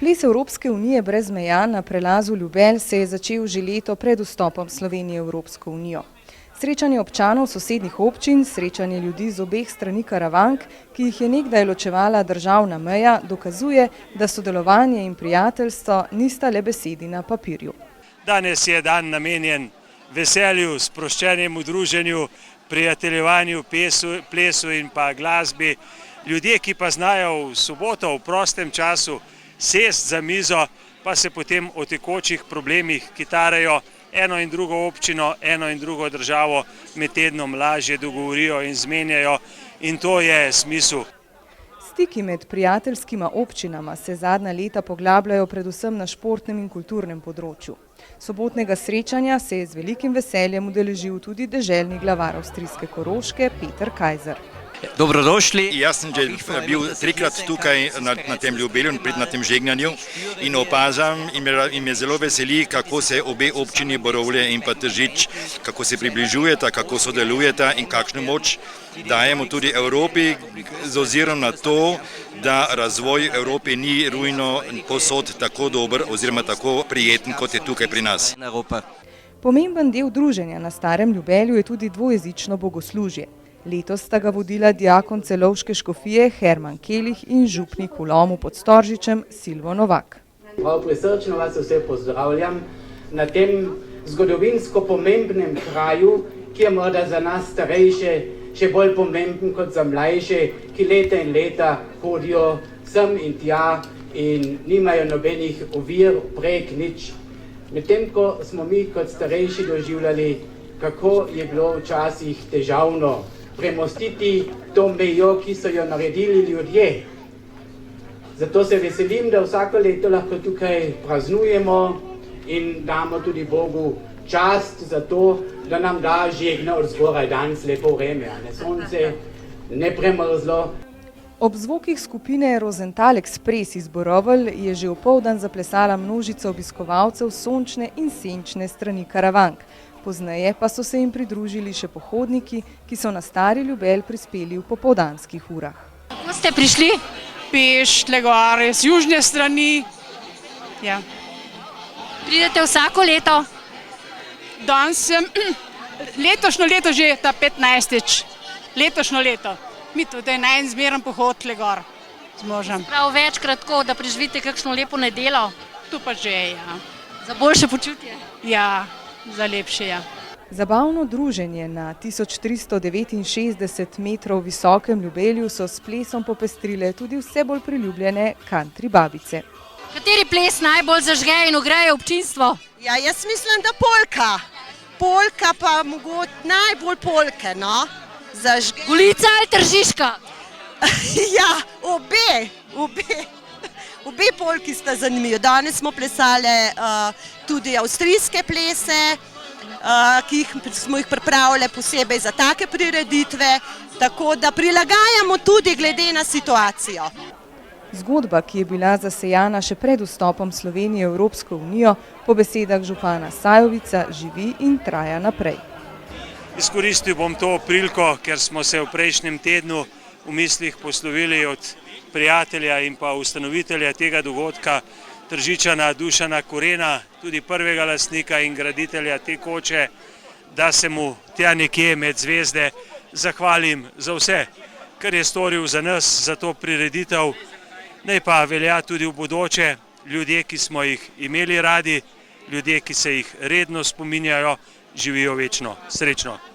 Ples Evropske unije brez meja na prelazu Ljubelj se je začel že leto pred vstopom Slovenije v Evropsko unijo. Srečanje občanov sosednjih občin, srečanje ljudi z obeh strani Karavank, ki jih je nekdaj ločevala državna meja, dokazuje, da sodelovanje in prijateljstvo nista le besedi na papirju. Danes je dan namenjen veselju, sproščenemu druženju, prijateljevanju, plesu in pa glasbi. Ljudje, ki pa znajo v soboto v prostem času sest za mizo, pa se potem o tekočih problemih, ki tarejo eno in drugo občino, eno in drugo državo, med tednom lažje dogovorijo in zmenjajo, in to je smisel. Stiki med prijateljskima občinama se zadnja leta poglabljajo predvsem na športnem in kulturnem področju. Sobotnega srečanja se je z velikim veseljem udeležil tudi deželni glavar avstrijske Koroške Peter Kajzer. Dobrodošli. Jaz sem že bil trikrat tukaj na tem Ljubelju, na tem žegnanju in opazam in me zelo veseli, kako se obe občini Borovlje in pa Tržič, kako se približujeta, kako sodelujeta in kakšno moč dajemo tudi Evropi z ozirom na to, da razvoj Evrope ni rujno posod tako dober oziroma tako prijeten, kot je tukaj pri nas. Pomemben del druženja na Starem Ljubelju je tudi dvojezično bogoslužje. Letos sta ga vodila diakon Celovške škofije Herman Kelih in župnik v Lomu pod Storžičem Silvo Novak. Prav prisrčno vas vse pozdravljam na tem zgodovinsko pomembnem kraju, ki je morda za nas starejše še bolj pomemben kot za mlajše, ki leta in leta hodijo sem in tja in nimajo nobenih ovir, prek nič. Medtem ko smo mi kot starejši doživljali, kako je bilo včasih težavno premostiti to mejo, ki so jo naredili ljudje. Zato se veselim, da vsako leto lahko tukaj praznujemo in damo tudi Bogu čast za to, da nam da žegna od zgoraj danes lepo vreme, a ne sonce, ne premrzlo. Ob zvokih skupine Rosenthal Express iz Borovelj je že opoldan zaplesala množica obiskovalcev sončne in senčne strani Karavank. Pozneje pa so se jim pridružili še pohodniki, ki so na Stari Ljubelj prispeli v popoldanskih urah. Kako ste prišli? Peš, tle gore, z južne strani. Ja. Pridete vsako leto? Danes sem, letošnjo leto že ta 15. Letošnjo leto. Mi tudi en zmeren pohod tle gor z možem. Prav večkrat tako, da preživite kakšno lepo nedelo? Tu pa že, ja. Za boljše počutje? Ja. Za lepše, ja. Zabavno druženje na 1369 metrov visokem Ljubelju so s plesom popestrile tudi vse bolj priljubljene country babice. Kateri ples najbolj zažge in ogreje občinstvo? Ja, jaz mislim, da polka. Polka pa mogoče najbolj polke, no. Zažge. Golica ali Tržiška? Ja, obe polki sta zanimivi. Danes smo plesali tudi avstrijske plese, ki smo jih pripravili posebej za take prireditve, tako da prilagajamo tudi glede na situacijo. Zgodba, ki je bila zasejana še pred vstopom Slovenije v Evropsko unijo, po besedah župana Sajovica živi in traja naprej. Izkoristil bom to priliko, ker smo se v prejšnjem tednu v mislih poslovili od prijatelja in pa ustanovitelja tega dogodka, Tržičana Dušana Korena, tudi prvega lastnika in graditelja te koče, da se mu tja nekje med zvezde zahvalim za vse, kar je storil za nas, za to prireditev. Naj pa velja tudi v bodoče, ljudje, ki smo jih imeli radi, ljudje, ki se jih redno spominjajo, živijo večno. Srečno!